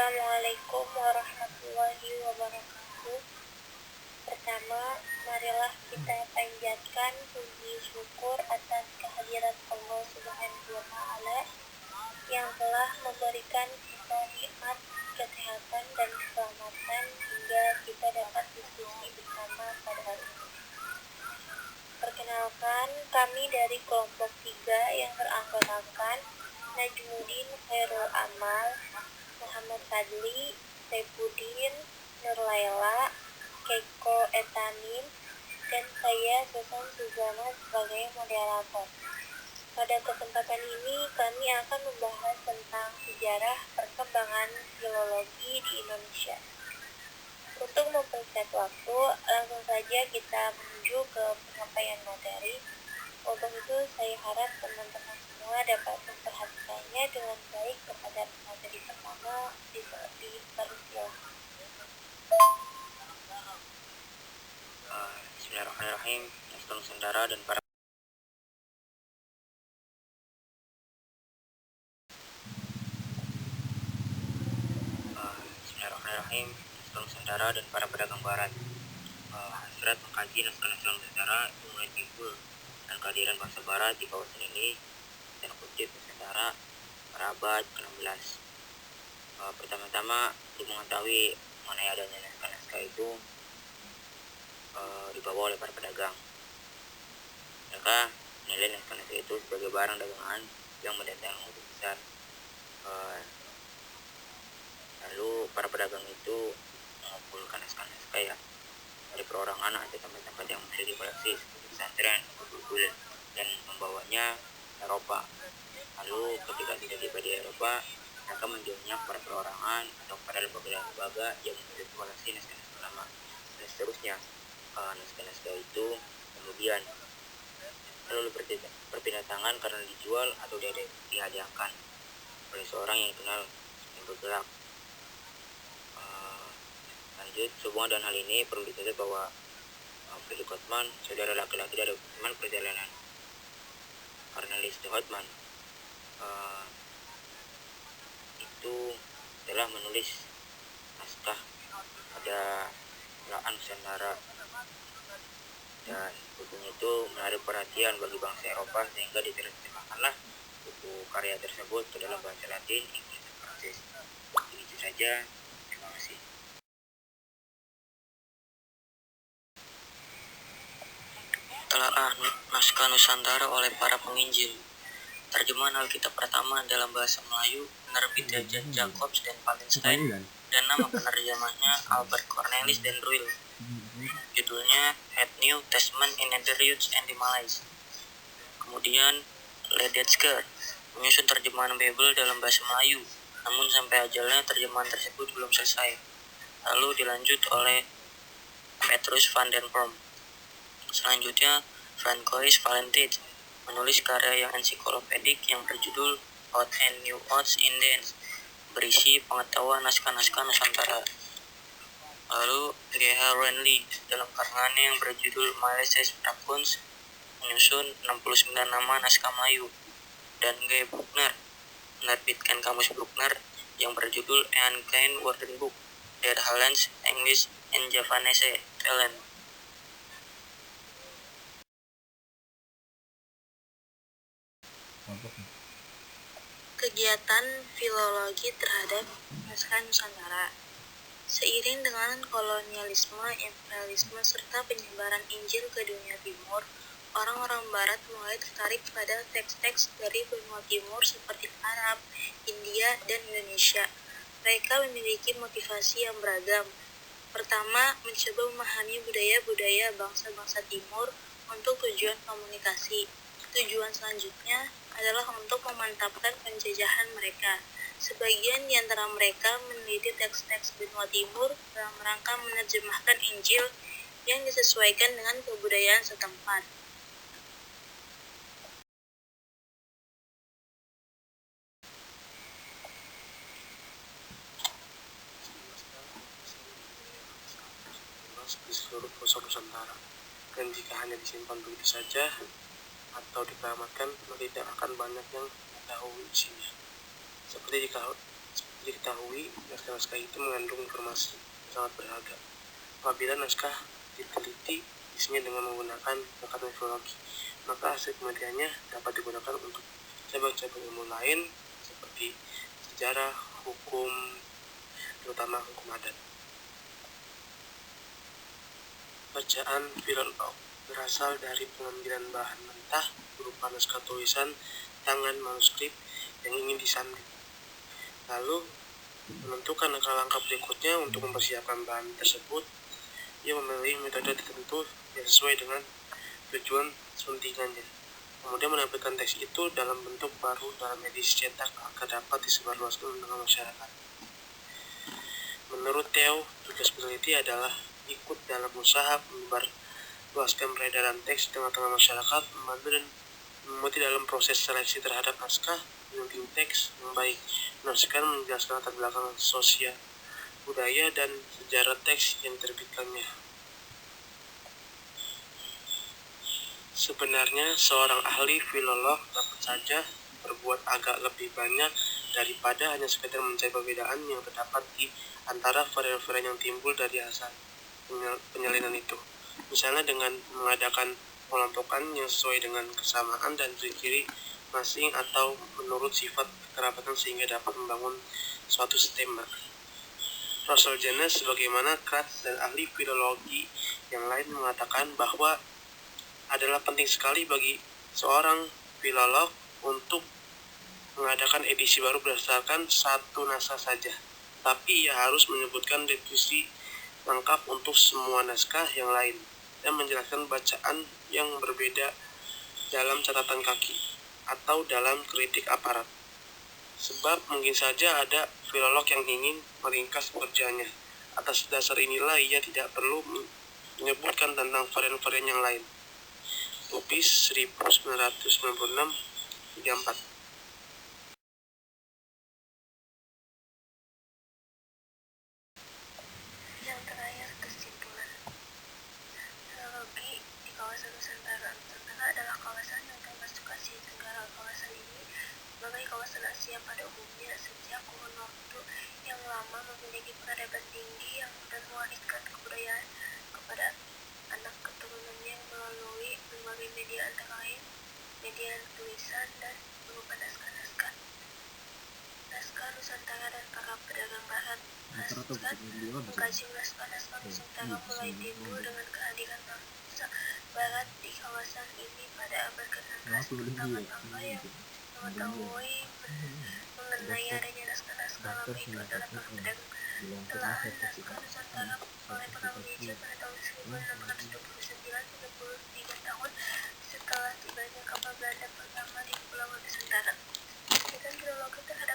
Assalamualaikum warahmatullahi wabarakatuh. Pertama, marilah kita panjatkan puji syukur atas kehadirat Allah Subhanahu wa Ta'ala yang telah memberikan kita nikmat kesehatan dan keselamatan hingga kita dapat diskusi bersama pada hari ini. Perkenalkan, kami dari kelompok 3 yang beranggotakan Najmuddin Khairul Amal, Muhammad Fadli, Saifuddin, Nurlaila, Keiko Etanin, dan saya Susan Suzana sebagai moderator. Pada kesempatan ini kami akan membahas tentang sejarah perkembangan filologi di Indonesia. Untuk mempersingkat waktu, langsung saja kita menuju ke penyampaian materi. Untuk itu saya harap teman-teman semua dapat memperhatikannya dengan baik kepada materi pertama dipersilakan. Bismillahirrahmanirrahim. Assalamualaikum Nusantara dan para Bismillahirrahmanirrahim. Assalamualaikum Nusantara dan para pedagang barat. Hasrat mengkaji naskah nasional Nusantara itu mulai timbul dan kehadiran bangsa barat di kawasan ini dan kutip Nusantara pada abad ke-16. Pertama-tama untuk mengetahui mengenai adanya naskah-naskah itu dibawa oleh para pedagang. Mereka menilai naskah-naskah itu sebagai barang dagangan yang mendatangkan untung besar. Lalu para pedagang itu mengumpulkan naskah-naskah dari perorangan atau tempat-tempat yang memiliki koleksi seperti pesantren, guru dan membawanya ke Eropa. Lalu ketika sudah tiba di Eropa, mereka menjualnya kepada perorangan atau kepada lembaga-lembaga yang memiliki koleksi naskah-naskah lama. Dan seterusnya, naskah-naskah itu kemudian lalu berpindah tangan karena dijual atau dihadiahkan oleh seorang yang dikenal yang bergerak. Lanjut, sehubungan dengan hal ini perlu diketahui bahwa Freddy Hotman, saudara laki-laki dari teman perjalanan Cornelis de Houtman, itu telah menulis naskah pada Laan Nusantara, dan bukunya itu menarik perhatian bagi bangsa Eropa sehingga diterjemahkanlah buku karya tersebut ke dalam bahasa Latin, Inggris, dan Prancis. Begitu saja, terima kasih. Telaah naskah Nusantara oleh para penginjil. Terjemahan Alkitab pertama dalam bahasa Melayu penerbit Jacobs dan Palestine, dan nama penerjemahnya Albert Cornelis dan Ruil. Judulnya At New Testament in Netherlands and the Malays. Kemudian Ledecker menyusun terjemahan Bible dalam bahasa Melayu, namun sampai ajalnya terjemahan tersebut belum selesai. Lalu dilanjut oleh Petrus van den Brom. Selanjutnya, Francois Valentine menulis karya yang ensiklopedik yang berjudul Old and New Odes in Dance, berisi pengetahuan naskah-naskah Nusantara. Lalu, G.H. Renly dalam karangannya yang berjudul Malaises Prakunst menyusun 69 nama naskah Melayu, dan G. Bruckner menerbitkan kamus Bruckner yang berjudul An Klein Woordenboek der Hollands, English, and Javanese Talent. Kegiatan filologi terhadap naskah Nusantara. Seiring dengan kolonialisme, imperialisme, serta penyebaran Injil ke dunia timur, orang-orang barat mulai tertarik pada teks-teks dari benua timur seperti Arab, India, dan Indonesia. Mereka memiliki motivasi yang beragam. Pertama, mencoba memahami budaya-budaya bangsa-bangsa timur untuk tujuan komunikasi. Tujuan selanjutnya adalah untuk memantapkan penjajahan mereka. Sebagian di antara mereka meneliti teks-teks benua timur dalam rangka menerjemahkan Injil yang disesuaikan dengan kebudayaan setempat. Di seluruh pelosok Nusantara, dan jika hanya disimpan begitu saja atau dikeramatkan, maka tidak akan banyak yang mengetahui isinya. Seperti Diketahui, naskah-naskah itu mengandung informasi yang sangat berharga. Apabila naskah diteliti isinya dengan menggunakan pendekatan filologi, maka hasil penelitiannya dapat digunakan untuk cabang-cabang ilmu lain seperti sejarah, hukum, terutama hukum adat. Bacaan filolog berasal dari pengambilan bahan mentah berupa naskah tulisan tangan manuskrip yang ingin disanding. Lalu menentukan langkah-langkah berikutnya untuk mempersiapkan bahan tersebut. Ia memilih metode tertentu yang sesuai dengan tujuan suntingannya. Kemudian menampilkan teks itu dalam bentuk baru dalam edisi cetak agar dapat disebarluaskan dengan masyarakat. Menurut Theo, tugas peneliti adalah ikut dalam usaha menyebarluaskan peredaran teks di tengah-tengah masyarakat, membantu dan mengikuti dalam proses seleksi terhadap naskah, menyunting teks yang baik, menafsirkan, menjelaskan latar belakang sosial, budaya, dan sejarah teks yang diterbitkannya. Sebenarnya, seorang ahli filolog dapat saja berbuat agak lebih banyak daripada hanya sekedar mencari perbedaan yang terdapat di antara varian-varian yang timbul dari hasil penyalinan itu. Misalnya dengan mengadakan pengelompokan yang sesuai dengan kesamaan dan ciri-ciri masing atau menurut sifat kekerabatan sehingga dapat membangun suatu sistema. Russell Janes sebagaimana Kratz dan ahli filologi yang lain mengatakan bahwa adalah penting sekali bagi seorang filolog untuk mengadakan edisi baru berdasarkan satu naskah saja, tapi ia harus menyebutkan definisi lengkap untuk semua naskah yang lain dan menjelaskan bacaan yang berbeda dalam catatan kaki atau dalam kritik aparat. Sebab mungkin saja ada filolog yang ingin meringkas pekerjaannya. Atas dasar inilah ia tidak perlu menyebutkan tentang varian-varian yang lain. Lupis 1996-34. Yang terakhir, kesimpulan. Filologi di kawasan Nusantara. Nusantara adalah kawasan yang termasuk Asia Tenggara. Kawasan ini sebagai kawasan Asia pada umumnya sejak kurun waktu yang lama memiliki peradaban tinggi yang dan mewariskan kebudayaan kepada anak keturunannya melalui berbagai media antara lain media tulisan dan berupa naskah-naskah. Naskah Nusantara dan para pedagang barat. Mengkaji naskah-naskah Nusantara mulai timbul dengan kehadiran bangsa barat di kawasan ini pada abad ke-16. Pertama-tama yang mengetahui mengenai adanya naskah-naskah lama itu adalah para pedagang. Telahan naskah Nusantara oleh para penjajah pada tahun 1629, 33 tahun setelah tibanya kapal Belanda pertama di Pulau Nusantara. Penelitian filologi terhadap